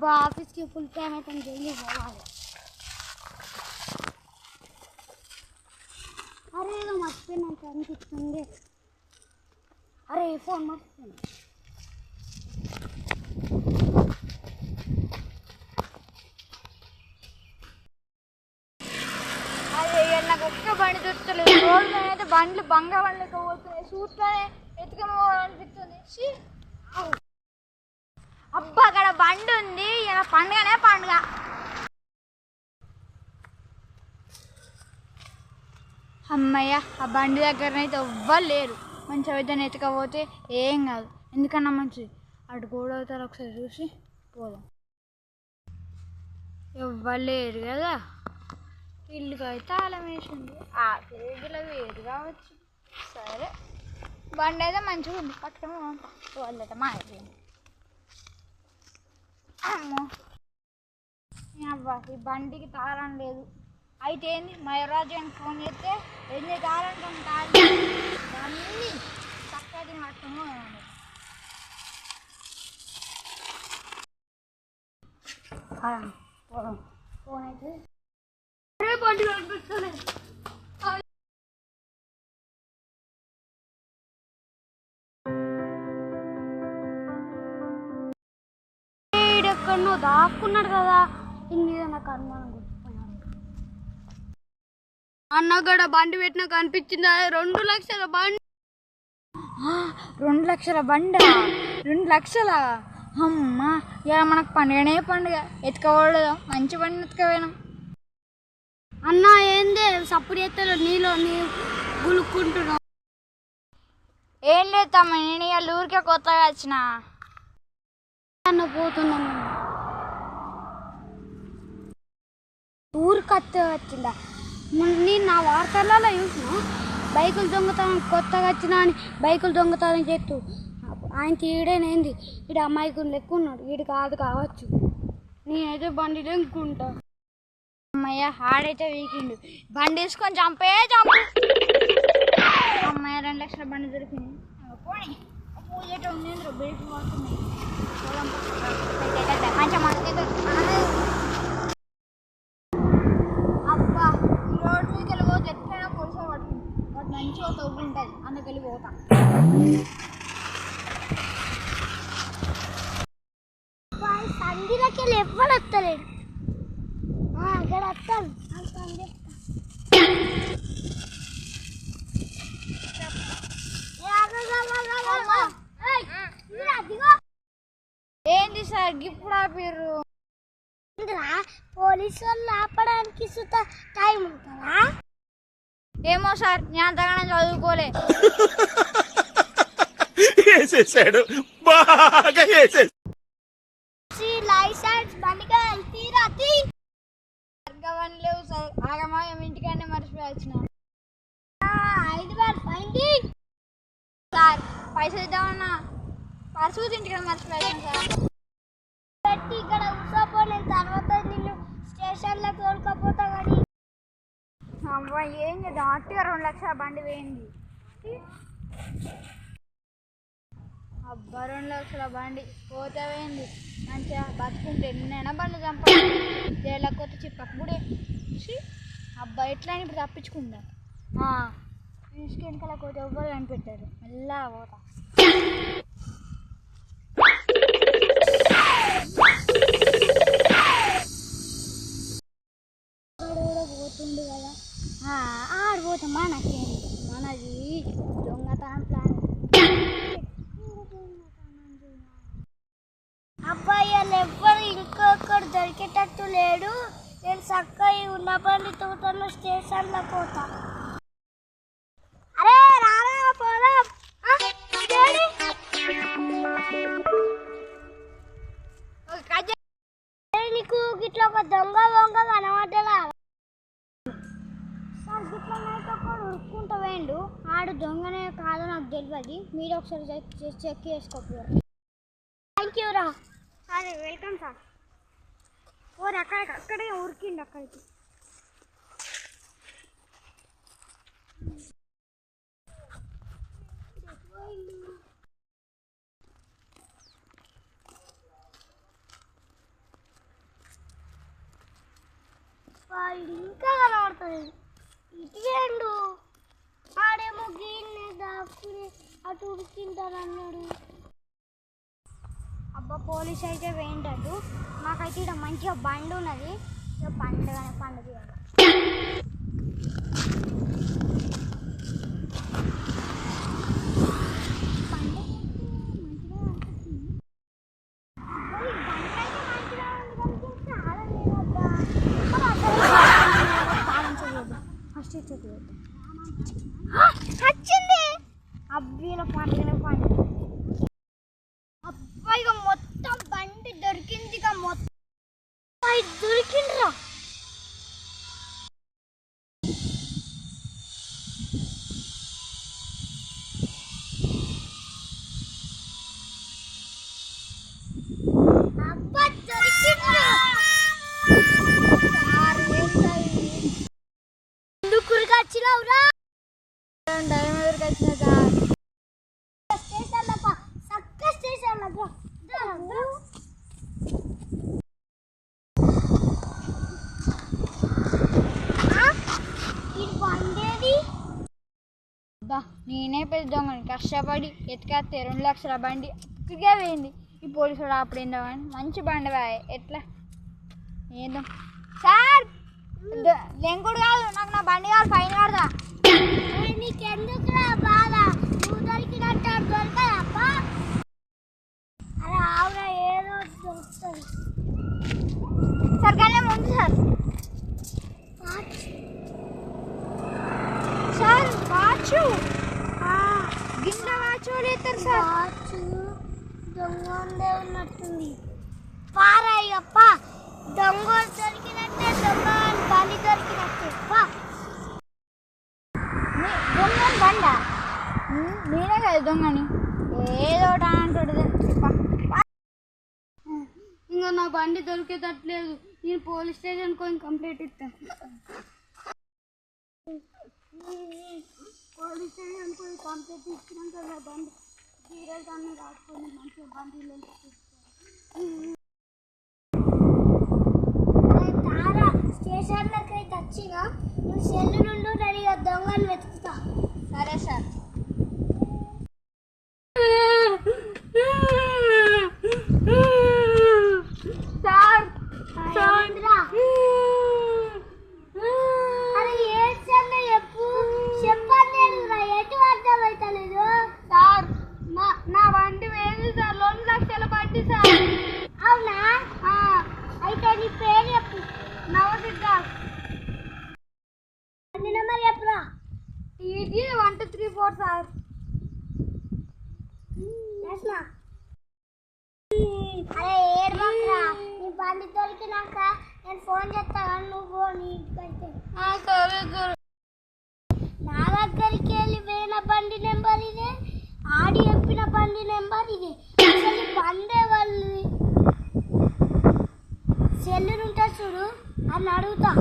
అబ్బా ఆఫీస్కి full time అయితే జల్దీ పోవాలి. అరే ఏదో మర్చిపోయినాక అనిపిస్తుంది. అరే ఫోన్ మర్చిపోయింది. అదే నాకు ఒక్క బండి దొరుకుతలేదు. రోడ్డు మీద అయితే బండ్లు బంగా బండ్లు పోతున్నాయి. చూస్తూనే ఎత్తుకనిపిస్తుంది. అబ్బా అక్కడ బండి ఉంది. ఇలా పండుగనే పండుగ. అమ్మయ్య ఆ బండి దగ్గరనైతే ఎవ్వరు లేరు. మంచిగా అయితే ఎత్తుకపోతే ఏం కాదు. ఎందుకన్నా మంచిది. అటు కూడా అవుతారు. ఒకసారి చూసి పోదాం. ఎవ్వరు లేరు కదా. ఇల్లుకి అయితే తాళం వేసింది. ఆ పేజీలో వేరు కావచ్చు. సరే బండి అయితే మంచిగా ఉంది. పట్టుకుని వాళ్ళైతే మా అయిపోయింది. అమ్మో అబ్బా ఈ బండికి తాళం లేదు. అయితే ఏంది మయూరాజు అని ఫోన్ చేస్తే ఎన్ని తాళంటే దాన్ని చక్కటి పట్టుకుని ఫోన్ అయితే బండి కనిపిస్తలేదు. ఎక్కడో దాక్కున్నాడు కదా. ఇన్ని నాకు అనుమానం గుర్తుపోయినాడు. అన్నగడ బండి పెట్టినా కనిపించిందా? 2 లక్షల బండి. 2 లక్షల బండ. 2 లక్షల. అమ్మ ఇక మనకు పండుగనే పండుగ. ఎత్తుకోవడం మంచి బండి ఎత్తుకపోయినాం. అన్న ఏందే సప్పుడు ఎత్తలు నీలో నీ గులుక్కుంటున్నావు? ఏం లేదు తమ్మ, నేను ఇవాళ ఊరికే కొత్తగా వచ్చిన. అన్న పోతున్నాను. ఊరికి వచ్చిందా? నేను నా వార్తలలో చూసిన బైకులు దొంగతనం కొత్తగా వచ్చినా అని బైకులు దొంగతనం చేస్తూ ఆయన తీయడేనేంది. ఇటు అమ్మాయికుని లెక్క ఉన్నాడు. వీడు కాదు కావచ్చు. నేనైతే బండి లెంకుంటా. అమ్మయ్య ఆడైతే వీకిండు. బండి వేసుకొని చంపే చంపు. అమ్మాయి 2 లక్షల బండి దొరికింది. పోనీ పూజ ఉంది. బయటకు పోతున్నాయి. అబ్బా ఈ రోడ్డు మీదకి వెళ్ళిపోతే ఎట్లయినా పోలీసులు పట్టుకుంది. వాటి మంచిగా తవ్వు ఉంటుంది. అందుకెళ్ళి పోతా. సంధిలోకి వెళ్ళి ఎవ్వడు వస్తలేడు. అక్కడ వస్తాను. ఏంది సార్ ఇప్పుడు ఆపిర్రు? పోలీసు వాళ్ళు ఆపడానికి టైం ఉంటుందా? ఏమో సార్, నేను అంతగానే చదువుకోలే. లైసెన్స్ బండిగా తీరా తీవని లేవు సార్. ఆగమా ఇంటికన్నా మర్చిపోయి వచ్చిన. 5,000 ఫైన్ సార్. పైసలు ఇద్దామన్నా పర్సు ఇంటికన్నా మర్చిపోయి సార్. పెట్టి ఇక్కడ కూర్చోపో. నేను తర్వాత నిన్ను స్టేషన్లో తోలుకపోతా. కానీ అబ్బా ఏం చేద్దాం. అట్టిగా 2 లక్షల బండి పోయింది. అబ్బా 2 లక్షల బండి పోతే పోయింది. మంచిగా బతుకుంటే ఎన్నైనా బండ్లు చంపాలి. జైళ్ళకి కొత్త చిప్పప్పుడే. అబ్బా ఎట్లా ఇప్పుడు తప్పించుకుందా. ఇంటికి వెనకాల పోతే ఎవ్వరు కనిపెట్టారు. మెల్లగా పోతా. పోతుండు కదా. ఆడిపోతామా నాకేంటి. మనది దొంగతనం ప్లాన్. అబ్బాయి వాళ్ళు ఎవ్వరు ఇంకొకరు దొరికేటట్టు లేడు. నేను చక్కగా ఉన్న బండి తోటలో స్టేషన్లో పోతా. అరే రారా పోదాం. నీకు గిట్లా ఒక దొంగ కనబడ్డా సార్? గిట్లనైతే ఒకడు ఉరుక్కుంటూ పోయిండు. ఆడు దొంగనే కాదో నాకు తెలియదు. మీరు ఒకసారి చెక్ చేసుకోకపోయారు. థ్యాంక్ యూ రా. అదే వెల్కమ్ సార్. ఓరే అక్కడే ఉరికిండు. అక్కడికి ఇంకా కనబడుతుంది ఇటు ఆడేమో గీన్నే దాక్కుని అటు ఉడికింటానన్నాడు. అబ్బా పోలీస్ అయితే వేయంటట్టు. మాకైతే ఇక్కడ మంచిగా బండి ఉన్నది. పండుగ వచ్చింది అబ్బీలో పండుగనే పండుగ. అబ్బాయి ఇక మొత్తం బండి దొరికింది. ఇక మొత్తం దొరికిండ్రా. అబ్బా దొరికిండ్రా. ఎందుకు వచ్చినావురా? టైం ఎదురుకు వచ్చినా సార్. స్టేషన్లో చక్క స్టేషన్లో నేనే పెద్ద దొంగని కష్టపడి ఎత్తుకెత్తే 2 లక్షల బండి ఇక్కడికే పోయింది. ఈ పోలీసుడు అప్పుడు ఏందామని మంచి బండి వాయే ఎట్లా ఏందో సార్ లెంకుడు కాదు నాకు నా బండి కాదు ఫైన్ కడదా. నీకెందుకురా బాధ? నువ్వు దొరికినట్టు దొరకదప్పా. అరే ఆవురా ఏదో దొరుకుతుంది సార్. కానీ ముందు సార్ సార్ వాచు గిన్నె వాచు లేతారు సార్. వాచు దొంగ ఉన్నట్టుంది. పారాయప్ప దొంగ దొరికినట్టే. దొంగ బండి దొరికినట్టే. దొంగని బండ నేనే కదా దొంగని ఏదో అంటాడు. ఇంకా నా బండి దొరికేటట్లేదు. నేను పోలీస్ స్టేషన్ కొని కంప్లైంట్ ఇస్తాను. పోలీస్ స్టేషన్ పోయి కంప్లైంట్ ఇచ్చినాక నా బండి సీరియస్ అన్నీ రాసుకొని మంచిగా బండిలో స్టేషన్లోకి అయితే వచ్చినా నువ్వు సెల్లు నుండి రెడీగా దొంగలు వెతుకుతా. సరే సార్. అరే ఏడ్చండి చెప్పండి ఎటు అర్థమవుతలేదు సార్. నా బండి వేది సార్. 2 లక్షల బండి సార్. అవునా? అయితే నీ పేరు చెప్పు. నవసిద్ధా. బండి నెంబర్ చెప్పురా. TG 1234 sir. అరే ఏడవకురా. నీ బండి దొరికినాక నేను ఫోన్ చేస్తాను. నువ్వు నీకైతే సరే సరే. నా దగ్గరికి వెళ్ళి వేల బండి నెంబర్ ఇదే. ఆడి చెప్పిన బండి నెంబర్ ఇదే. అసలు బండే వాళ్ళది. సెల్లులుంటా చూడు అని అడుగుతా.